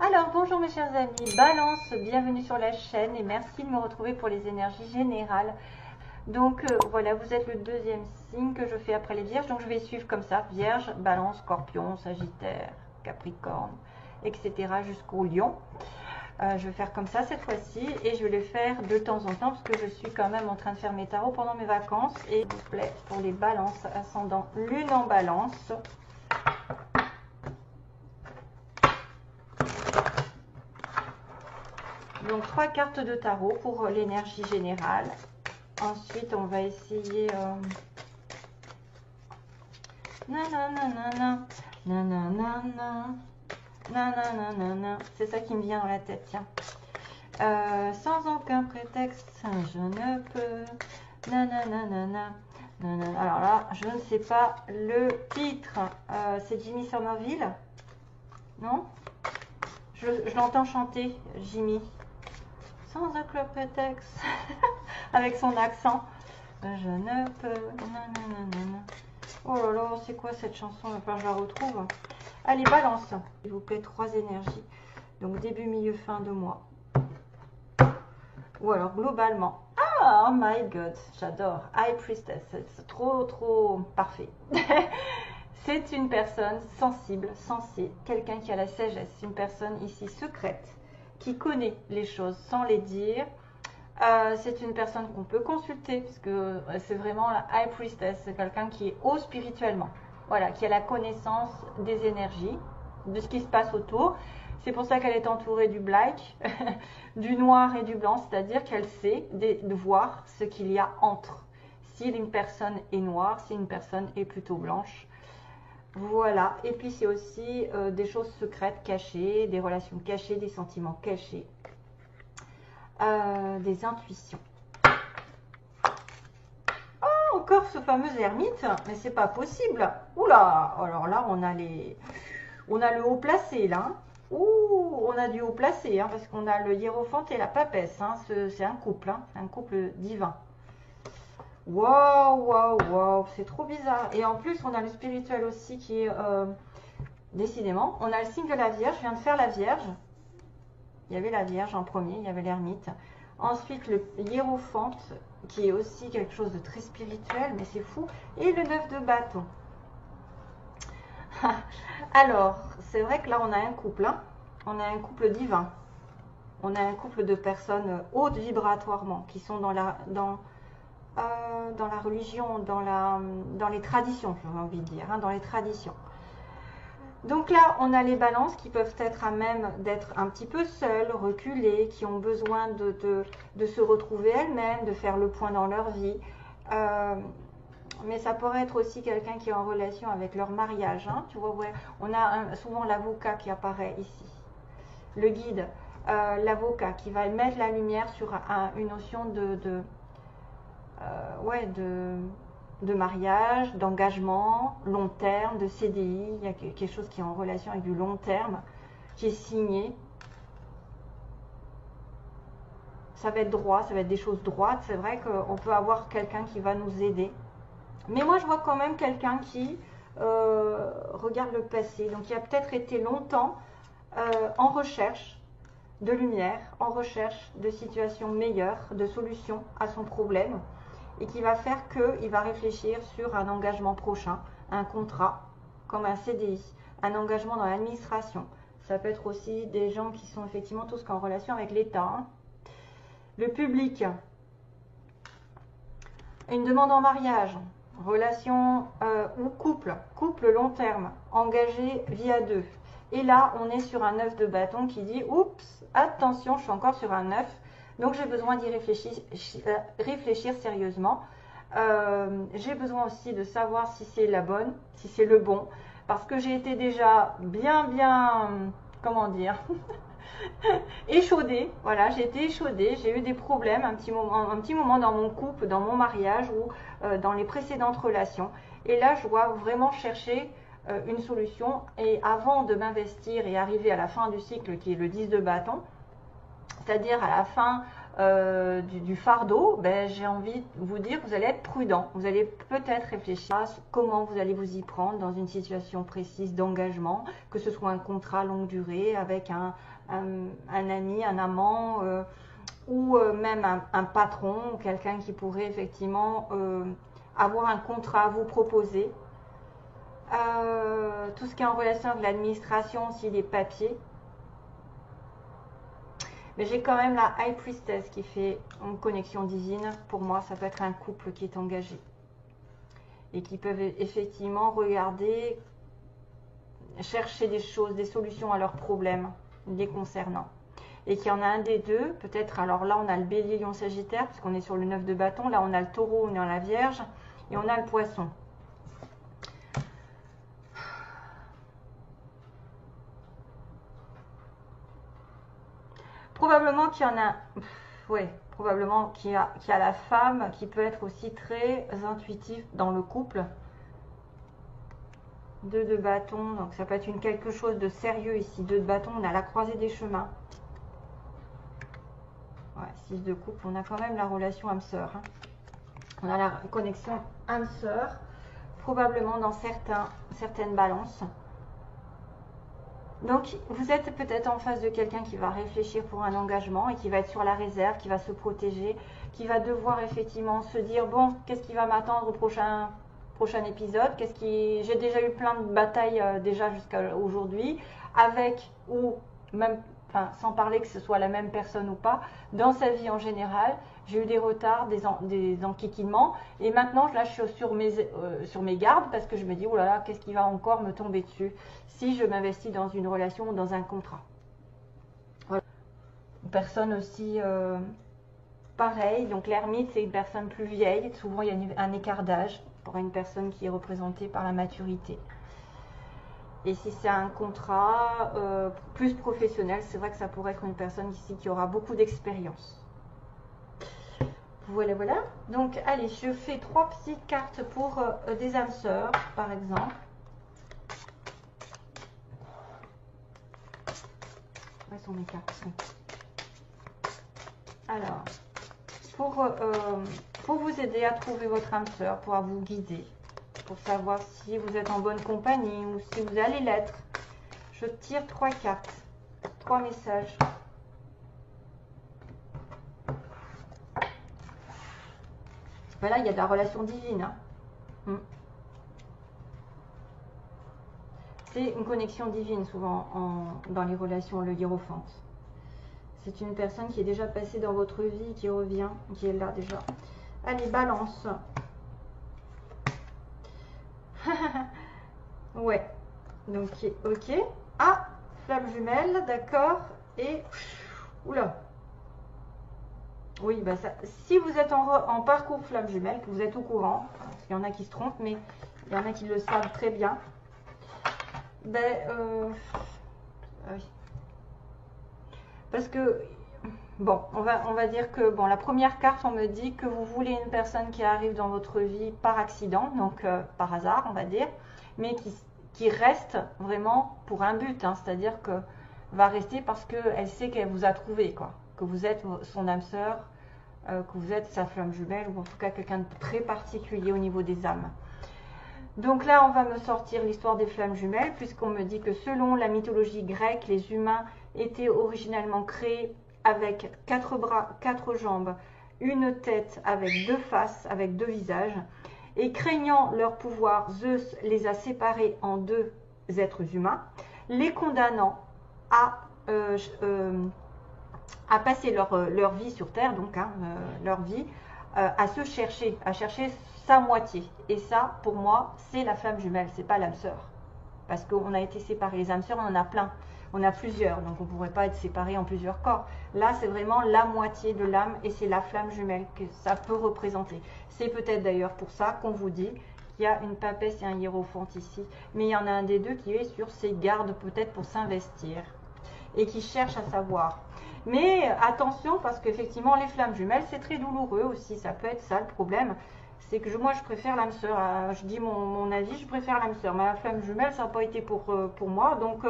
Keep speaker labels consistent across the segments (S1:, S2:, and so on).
S1: Alors, bonjour mes chers amis, Balance, bienvenue sur la chaîne et merci de me retrouver pour les énergies générales. Donc voilà, vous êtes le deuxième signe que je fais après les vierges, donc je vais suivre comme ça, Vierge, Balance, Scorpion, Sagittaire, Capricorne, etc. jusqu'au Lion. Je vais faire comme ça cette fois-ci et je vais le faire de temps en temps parce que je suis quand même en train de faire mes tarots pendant mes vacances. Et s'il vous plaît, pour les balances, ascendant Lune en Balance. Donc 3 cartes de tarot pour l'énergie générale. Ensuite, on va essayer... C'est ça qui me vient dans la tête, tiens. Sans aucun prétexte, je ne peux... Alors là, je ne sais pas le titre. C'est Jimmy Somerville? Non? Je l'entends chanter, Jimmy. Sans aucun prétexte, avec son accent. Je ne peux... Oh là là, c'est quoi cette chanson? Enfin, je la retrouve. Allez, Balance, s'il vous plaît, 3 énergies. Donc, début, milieu, fin de mois. Ou alors, globalement. Ah, oh my God, j'adore. High Priestess, c'est trop parfait. C'est une personne sensible, sensée, quelqu'un qui a la sagesse, une personne ici secrète, qui connaît les choses sans les dire. C'est une personne qu'on peut consulter, parce que c'est vraiment la High Priestess, c'est quelqu'un qui est haut spirituellement, voilà, qui a la connaissance des énergies, de ce qui se passe autour. C'est pour ça qu'elle est entourée du black, du noir et du blanc, c'est-à-dire qu'elle sait de voir ce qu'il y a entre. Si une personne est noire, si une personne est plutôt blanche. Voilà, et puis c'est aussi des choses secrètes, cachées, des relations cachées, des sentiments cachés, des intuitions. Oh, encore ce fameux ermite, mais c'est pas possible. Oula, alors là on a le haut placé là. Ouh, on a du haut placé, hein, parce qu'on a le hiérophante et la papesse. Hein, c'est un couple, hein, un couple divin. Waouh, waouh, waouh, c'est trop bizarre. Et en plus, on a le spirituel aussi qui est... décidément, on a le signe de la Vierge. Je viens de faire la Vierge. Il y avait la Vierge en premier, il y avait l'ermite. Ensuite, le hiérophante, qui est aussi quelque chose de très spirituel, mais c'est fou. Et le 9 de bâton. Alors, c'est vrai que là, on a un couple. Hein. On a un couple divin. On a un couple de personnes hautes vibratoirement, qui sont dans la religion, dans les traditions, j'ai envie de dire, hein, dans les traditions. Donc là, on a les balances qui peuvent être à même d'être un petit peu seules, reculées, qui ont besoin de se retrouver elles-mêmes, de faire le point dans leur vie. Mais ça pourrait être aussi quelqu'un qui est en relation avec leur mariage. Hein, tu vois, ouais, on a souvent l'avocat qui apparaît ici, le guide, l'avocat qui va mettre la lumière sur une notion de mariage, d'engagement, long terme, de CDI. Il y a quelque chose qui est en relation avec du long terme, qui est signé. Ça va être droit, ça va être des choses droites. C'est vrai qu'on peut avoir quelqu'un qui va nous aider. Mais moi, je vois quand même quelqu'un qui regarde le passé. Donc, il a peut-être été longtemps en recherche de lumière, en recherche de situations meilleures, de solutions à son problème. Et qui va faire qu'il va réfléchir sur un engagement prochain, un contrat, comme un CDI, un engagement dans l'administration. Ça peut être aussi des gens qui sont effectivement tous en relation avec l'État. Hein. Le public, une demande en mariage, relation ou couple long terme, engagé via 2. Et là, on est sur un 9 de bâton qui dit « Oups, attention, je suis encore sur un 9 ». Donc, j'ai besoin d'y réfléchir sérieusement. J'ai besoin aussi de savoir si c'est la bonne, si c'est le bon. Parce que j'ai été déjà bien, comment dire, échaudée. Voilà, j'ai été échaudée. J'ai eu des problèmes un petit moment dans mon couple, dans mon mariage ou dans les précédentes relations. Et là, je dois vraiment chercher une solution. Et avant de m'investir et arriver à la fin du cycle qui est le 10 de bâton, c'est-à-dire à la fin du fardeau, ben, j'ai envie de vous dire que vous allez être prudent. Vous allez peut-être réfléchir à comment vous allez vous y prendre dans une situation précise d'engagement, que ce soit un contrat longue durée avec un ami, un amant, ou même un patron, ou quelqu'un qui pourrait effectivement avoir un contrat à vous proposer. Tout ce qui est en relation avec l'administration, aussi les papiers. Mais j'ai quand même la High Priestess qui fait une connexion divine. Pour moi, ça peut être un couple qui est engagé. Et qui peuvent effectivement regarder, chercher des choses, des solutions à leurs problèmes les concernant. Et qu'il y en a un des deux, peut-être, alors là on a le bélier, lion, sagittaire, puisqu'on est sur le 9 de bâton. Là on a le taureau, on est en la vierge. Et on a le poisson. Probablement qu'il y en a, ouais, probablement qu'il y a la femme qui peut être aussi très intuitive dans le couple. 2 de bâton, donc ça peut être quelque chose de sérieux ici. 2 de bâton, on a la croisée des chemins. Ouais, 6 de couple, on a quand même la relation âme-sœur. Hein. On a la connexion âme-sœur, probablement dans certaines balances. Donc, vous êtes peut-être en face de quelqu'un qui va réfléchir pour un engagement et qui va être sur la réserve, qui va se protéger, qui va devoir effectivement se dire, bon, qu'est-ce qui va m'attendre au prochain épisode? J'ai déjà eu plein de batailles déjà jusqu'à aujourd'hui, avec ou même, enfin, sans parler que ce soit la même personne ou pas, dans sa vie en général. J'ai eu des retards, des enquiquinements, et maintenant là je suis sur mes gardes parce que je me dis, oh là là, qu'est-ce qui va encore me tomber dessus si je m'investis dans une relation ou dans un contrat. Voilà. Une personne aussi pareil, donc l'ermite c'est une personne plus vieille, souvent il y a un écart d'âge pour une personne qui est représentée par la maturité. Et si c'est un contrat plus professionnel, c'est vrai que ça pourrait être une personne ici qui aura beaucoup d'expérience. Voilà, voilà. Donc, allez, je fais 3 petites cartes pour des âmes sœurs, par exemple. Où sont mes cartes? Alors, pour vous aider à trouver votre âme sœur, pour vous guider, pour savoir si vous êtes en bonne compagnie ou si vous allez l'être, je tire 3 cartes, 3 messages. Là, il y a de la relation divine. Hein. C'est une connexion divine souvent dans les relations, le hiérophante. C'est une personne qui est déjà passée dans votre vie, qui revient, qui est là déjà. Allez, balance. Ouais. Donc, ok. Ah, flamme jumelle, d'accord. Et, oula. Oui, bah ça, si vous êtes en parcours flamme jumelle, que vous êtes au courant, parce qu'il y en a qui se trompent, mais il y en a qui le savent très bien. Ben, oui. Parce que, bon, on va dire que, bon, la première carte, on me dit que vous voulez une personne qui arrive dans votre vie par accident, donc par hasard, on va dire, mais qui reste vraiment pour un but, hein, c'est-à-dire que va rester parce qu'elle sait qu'elle vous a trouvé, quoi. Que vous êtes son âme sœur, que vous êtes sa flamme jumelle, ou en tout cas quelqu'un de très particulier au niveau des âmes. Donc là, on va me sortir l'histoire des flammes jumelles, puisqu'on me dit que selon la mythologie grecque, les humains étaient originellement créés avec 4 bras, 4 jambes, une tête avec 2 faces, avec 2 visages, et craignant leur pouvoir, Zeus les a séparés en 2 êtres humains, les condamnant à passer leur vie sur Terre, donc hein, leur vie, à chercher sa moitié. Et ça, pour moi, c'est la flamme jumelle, c'est pas l'âme sœur. Parce qu'on a été séparés. Les âmes sœurs, on en a plein. On a plusieurs, donc on ne pourrait pas être séparés en plusieurs corps. Là, c'est vraiment la moitié de l'âme et c'est la flamme jumelle que ça peut représenter. C'est peut-être d'ailleurs pour ça qu'on vous dit qu'il y a une papesse et un hiérophante ici. Mais il y en a un des deux qui est sur ses gardes peut-être pour s'investir et qui cherche à savoir. Mais attention, parce qu'effectivement, les flammes jumelles, c'est très douloureux aussi. Ça peut être ça le problème. c'est que moi je préfère l'âme sœur. Je dis mon avis, je préfère l'âme sœur. Mais la flamme jumelle, ça n'a pas été pour moi. Donc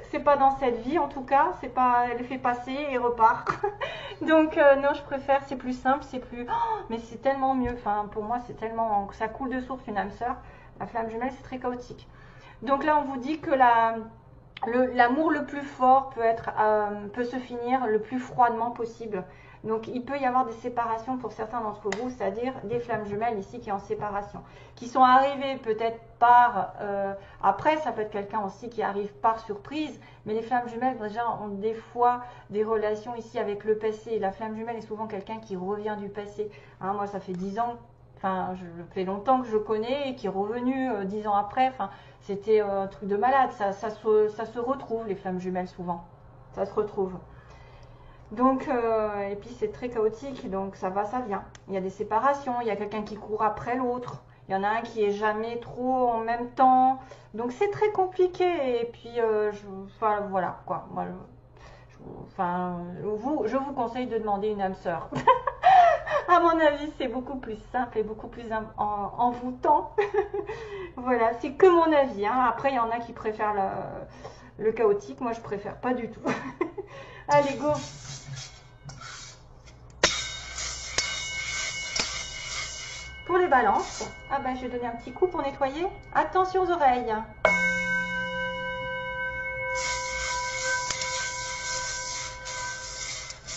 S1: c'est pas dans cette vie en tout cas. C'est pas, elle fait passer et repart. Donc non, je préfère, c'est plus simple, c'est plus. Oh, mais c'est tellement mieux. Enfin, pour moi, c'est tellement. Ça coule de source une âme sœur. La flamme jumelle, c'est très chaotique. Donc là, on vous dit que l'amour le plus fort peut se finir le plus froidement possible. Donc il peut y avoir des séparations pour certains d'entre vous, c'est-à-dire des flammes jumelles ici qui sont en séparation, qui sont arrivées peut-être après, ça peut être quelqu'un aussi qui arrive par surprise, mais les flammes jumelles déjà ont des fois des relations ici avec le passé. La flamme jumelle est souvent quelqu'un qui revient du passé. Hein, moi ça fait 10 ans, enfin je fait longtemps que je connais et qui est revenu 10 ans après, enfin c'était un truc de malade, ça se retrouve les flammes jumelles souvent, ça se retrouve. Donc, et puis c'est très chaotique, donc ça va, ça vient. Il y a des séparations, il y a quelqu'un qui court après l'autre, il y en a un qui est jamais trop en même temps, donc c'est très compliqué. Et puis, enfin, voilà quoi. Moi, je vous conseille de demander une âme sœur. À mon avis, c'est beaucoup plus simple et beaucoup plus envoûtant. Voilà, c'est que mon avis. Hein. Après, il y en a qui préfèrent le chaotique, moi je préfère pas du tout. Allez, go! Pour les balances, ah ben, je vais donner un petit coup pour nettoyer. Attention aux oreilles.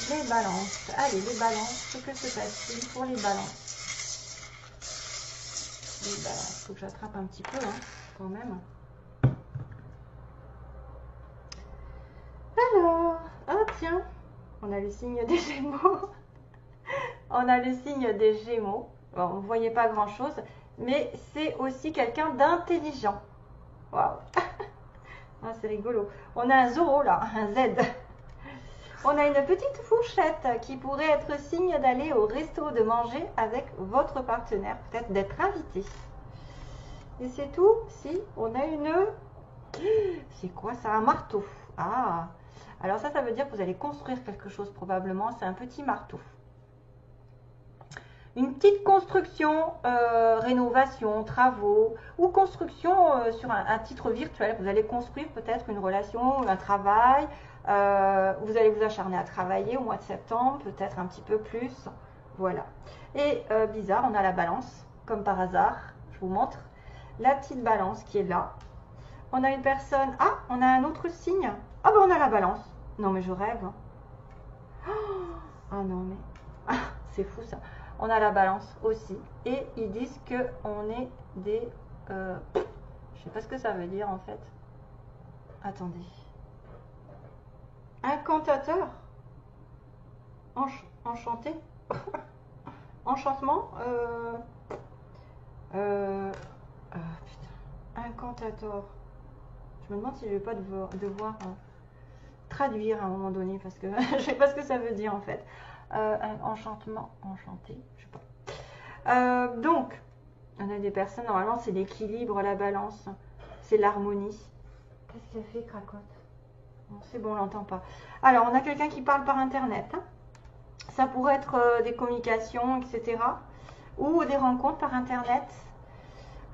S1: Les balances. Allez, les balances. Que se passe-t-il pour les balances? Les balances. Faut que j'attrape un petit peu, hein, quand même. Alors, oh tiens, on a le signe des Gémeaux. On a le signe des Gémeaux. Bon, vous ne voyez pas grand chose, mais c'est aussi quelqu'un d'intelligent. Waouh! Ah, c'est rigolo. On a un zéro là, un Z. On a une petite fourchette qui pourrait être signe d'aller au resto, de manger avec votre partenaire, peut-être d'être invité. Et c'est tout. Si, on a une... C'est quoi ça? Un marteau. Ah! Alors ça veut dire que vous allez construire quelque chose probablement. C'est un petit marteau. Une petite construction, rénovation, travaux ou construction sur un titre virtuel. Vous allez construire peut-être une relation, un travail. Vous allez vous acharner à travailler au mois de septembre, peut-être un petit peu plus. Voilà. Et bizarre, on a la balance, comme par hasard. Je vous montre. La petite balance qui est là. On a une personne. Ah, on a un autre signe. Ah ben on a la balance. Non mais je rêve. Ah non mais... Ah, c'est fou ça. On a la balance aussi. Et ils disent qu'on est des... je sais pas ce que ça veut dire en fait. Attendez. Incantateur. Enchanté. Enchantement. Putain. Incantateur. Je me demande si je vais pas devoir traduire à un moment donné parce que je sais pas ce que ça veut dire en fait. Enchantement, enchanté, je sais pas. Donc, on a des personnes, normalement c'est l'équilibre, la balance, c'est l'harmonie. Qu'est-ce qu'elle fait, cracotte? C'est bon, on l'entend pas. Alors, on a quelqu'un qui parle par internet. Hein. Ça pourrait être des communications, etc. Ou des rencontres par internet.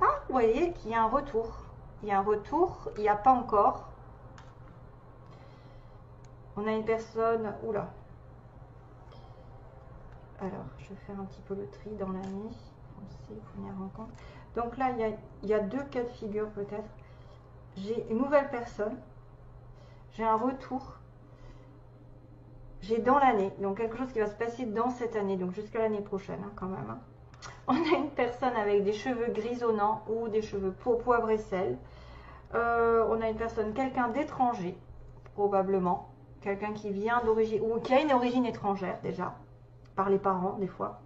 S1: Ah, vous voyez qu'il y a un retour. Il y a un retour, il n'y a pas encore. On a une personne... Oula. Alors, je vais faire un petit peu le tri dans l'année. Première rencontre. Donc là, il y a deux cas de figure peut-être. J'ai une nouvelle personne. J'ai un retour. J'ai dans l'année. Donc quelque chose qui va se passer dans cette année. Donc jusqu'à l'année prochaine hein, quand même. Hein. On a une personne avec des cheveux grisonnants ou des cheveux poivre et sel. On a une personne, quelqu'un d'étranger, probablement. Quelqu'un qui vient d'origine, ou qui a une origine étrangère déjà. Par les parents des fois.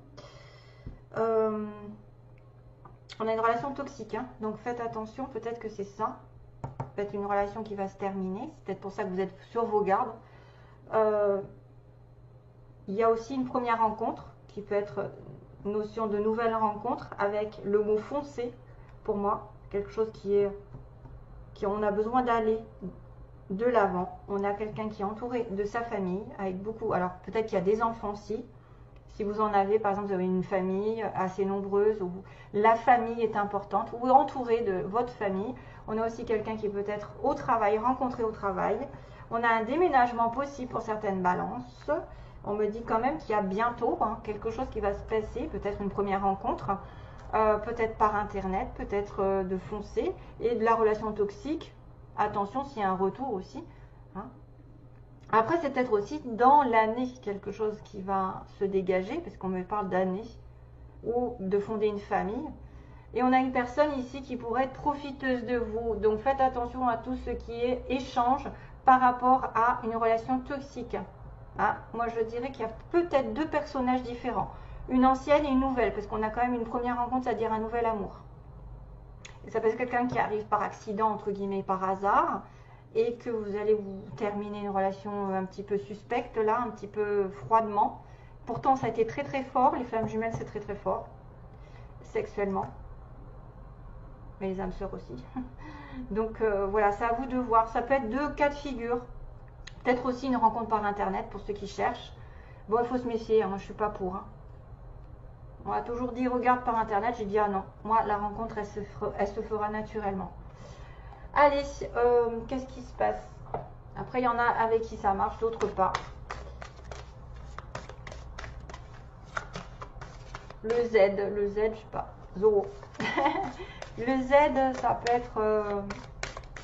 S1: On a une relation toxique, hein, donc faites attention, peut-être que c'est ça. Peut-être une relation qui va se terminer, c'est peut-être pour ça que vous êtes sur vos gardes. Il y a aussi une première rencontre qui peut être notion de nouvelle rencontre avec le mot foncé pour moi, quelque chose on a besoin d'aller de l'avant. On a quelqu'un qui est entouré de sa famille avec beaucoup, alors peut-être qu'il y a des enfants aussi. Si vous en avez, par exemple, vous avez une famille assez nombreuse, où la famille est importante, ou entouré de votre famille. On a aussi quelqu'un qui peut être au travail, rencontré au travail. On a un déménagement possible pour certaines balances. On me dit quand même qu'il y a bientôt quelque chose qui va se passer, peut-être une première rencontre, peut-être par internet, peut-être de foncer, et de la relation toxique. Attention s'il y a un retour aussi. Après, c'est peut-être aussi dans l'année quelque chose qui va se dégager, parce qu'on me parle d'année, ou de fonder une famille. Et on a une personne ici qui pourrait être profiteuse de vous. Donc faites attention à tout ce qui est échange par rapport à une relation toxique. Moi, je dirais qu'il y a peut-être deux personnages différents. Une ancienne et une nouvelle, parce qu'on a quand même une première rencontre, c'est-à-dire un nouvel amour. Et ça peut être quelqu'un qui arrive par accident, entre guillemets, par hasard, et que vous allez vous terminer une relation un petit peu suspecte, là, un petit peu froidement. Pourtant, ça a été très très fort. Les flammes jumelles, c'est très très fort, sexuellement. Mais les âmes sœurs aussi. Donc voilà, c'est à vous de voir. Ça peut être deux cas de figure. Peut-être aussi une rencontre par internet pour ceux qui cherchent. Bon, il faut se méfier, moi je suis pas pour. On m'a toujours dit regarde par internet, j'ai dit ah non, moi la rencontre elle se fera naturellement. Allez, qu'est-ce qui se passe? Après il y en a avec qui ça marche, d'autres pas. Le Z, je sais pas, Zoro. Le Z, ça peut être,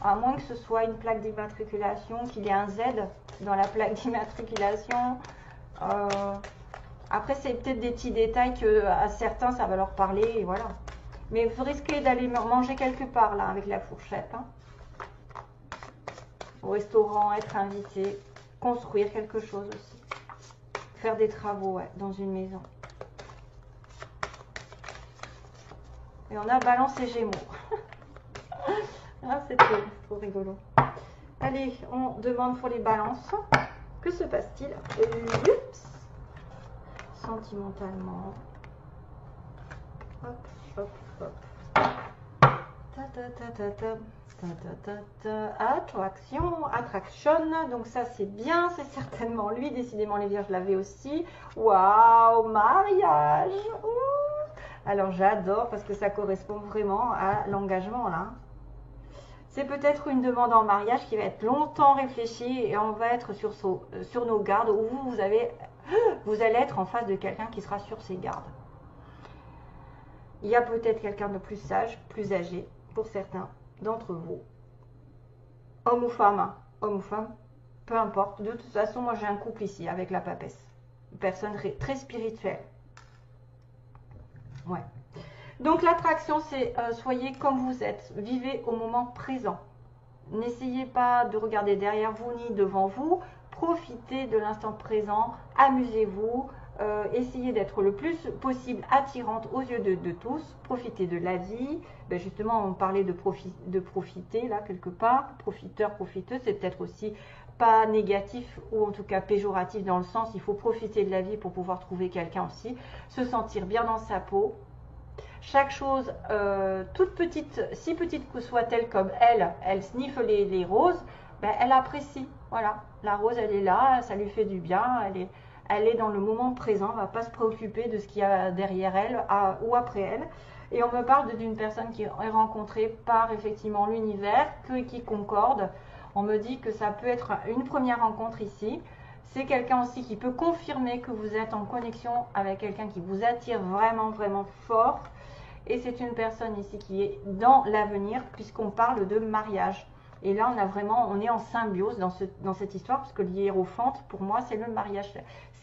S1: à moins que ce soit une plaque d'immatriculation, qu'il y ait un Z dans la plaque d'immatriculation. Après, c'est peut-être des petits détails que à certains, ça va leur parler, et voilà. Mais vous risquez d'aller manger quelque part, là, avec la fourchette. Au restaurant, être invité, construire quelque chose aussi. Faire des travaux, ouais, dans une maison. Et on a Balance et Gémeaux. C'est trop rigolo. Allez, on demande pour les balances. Que se passe-t-il? Oups. Sentimentalement. Hop, hop, hop. Attraction. Donc ça, c'est bien. C'est certainement lui. Décidément, les vierges l'avaient aussi. Waouh, mariage. Ouh. Alors, j'adore parce que ça correspond vraiment à l'engagement, là. C'est peut-être une demande en mariage qui va être longtemps réfléchie et on va être sur nos gardes, ou vous allez être en face de quelqu'un qui sera sur ses gardes. Il y a peut-être quelqu'un de plus sage, plus âgé pour certains d'entre vous. Homme ou femme, peu importe. De toute façon, moi j'ai un couple ici avec la papesse. Une personne très spirituelle. Ouais. Donc l'attraction, c'est soyez comme vous êtes, vivez au moment présent. N'essayez pas de regarder derrière vous ni devant vous, profitez de l'instant présent, amusez-vous, essayez d'être le plus possible attirante aux yeux de tous, profitez de la vie. Ben justement, on parlait de profiter là quelque part, profiteur, profiteuse, c'est peut-être aussi pas négatif ou en tout cas péjoratif dans le sens, il faut profiter de la vie pour pouvoir trouver quelqu'un aussi, se sentir bien dans sa peau. Chaque chose, toute petite, si petite que soit-elle comme elle sniffe les roses, ben elle apprécie. Voilà, la rose, elle est là, ça lui fait du bien, elle est dans le moment présent, elle ne va pas se préoccuper de ce qu'il y a derrière elle ou après elle. Et on me parle d'une personne qui est rencontrée par effectivement l'univers, qui concorde. On me dit que ça peut être une première rencontre ici. C'est quelqu'un aussi qui peut confirmer que vous êtes en connexion avec quelqu'un qui vous attire vraiment, vraiment fort. Et c'est une personne ici qui est dans l'avenir puisqu'on parle de mariage. Et là, on est en symbiose dans cette histoire parce que l'hiérophante, pour moi, c'est le mariage.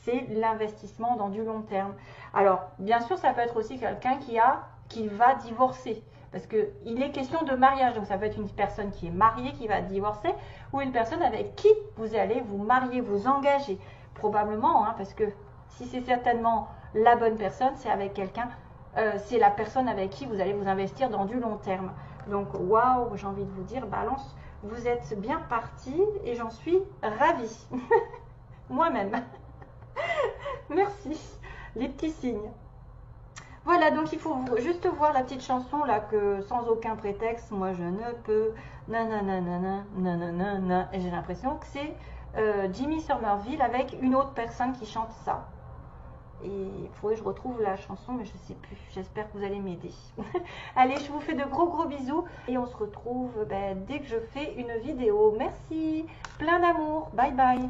S1: C'est l'investissement dans du long terme. Alors, bien sûr, ça peut être aussi quelqu'un qui va divorcer. Parce qu'il est question de mariage. Donc, ça peut être une personne qui est mariée, qui va divorcer, ou une personne avec qui vous allez vous marier, vous engager. Probablement, parce que si c'est certainement la bonne personne, c'est avec quelqu'un... c'est la personne avec qui vous allez vous investir dans du long terme. Donc, waouh, j'ai envie de vous dire, Balance, vous êtes bien parti et j'en suis ravie. Moi-même. Merci. Les petits signes. Voilà, donc il faut juste voir la petite chanson là que sans aucun prétexte, moi je ne peux, nanana, nanana, et j'ai l'impression que c'est Jimmy Somerville avec une autre personne qui chante ça. Et il faudrait que je retrouve la chanson, mais je sais plus. J'espère que vous allez m'aider. Allez, je vous fais de gros bisous. Et on se retrouve dès que je fais une vidéo. Merci, plein d'amour. Bye bye.